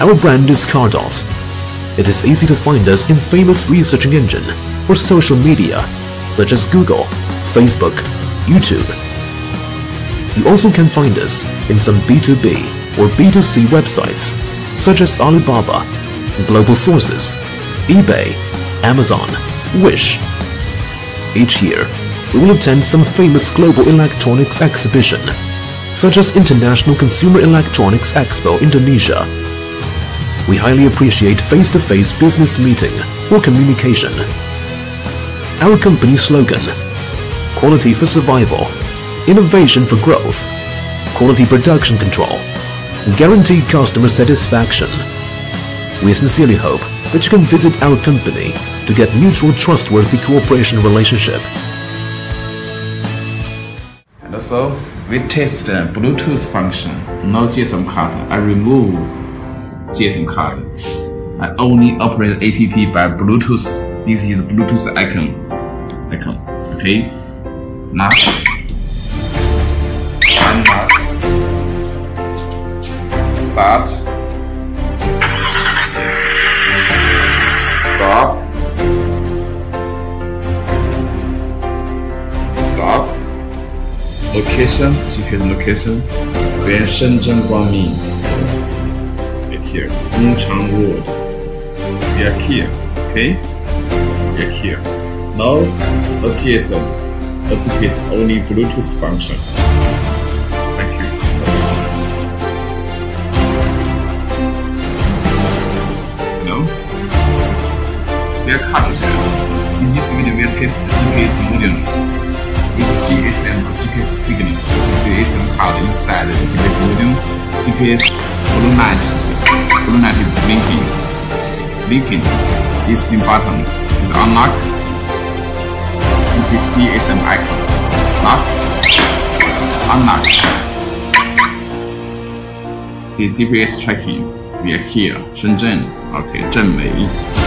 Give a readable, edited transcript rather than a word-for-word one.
Our brand is Cardot. It is easy to find us in famous researching engine or social media such as Google, Facebook, YouTube. You also can find us in some B2B or B2C websites such as Alibaba, Global Sources, eBay, Amazon, Wish. Each year, we will attend some famous global electronics exhibition such as International Consumer Electronics Expo Indonesia. We highly appreciate face-to-face business meeting or communication. Our company slogan: quality for survival, innovation for growth, quality production control, guaranteed customer satisfaction. We sincerely hope that you can visit our company to get mutual trustworthy cooperation relationship. And also, we test the Bluetooth function, no GSM card. I remove GSM card. I only operate app by Bluetooth. This is Bluetooth icon. Okay. Now, unlock. Start. Stop. Stop. Location, GPS location. We are Shenzhen Guangming. Yes. Right here. Yongchang Road. We are here. Okay? We are here. Now, no GSM. No GPS, only Bluetooth function. Thank you. No? We are Cardot. In this video, we will test the GPS module with GSM or GPS signal. GSM card inside the GPS module. GPS blue light is blinking. Blinking is the button. It unlock. This is GSM icon. Lock. Unlock. The GPS tracking. We are here, Shenzhen. Okay, Zhenmei.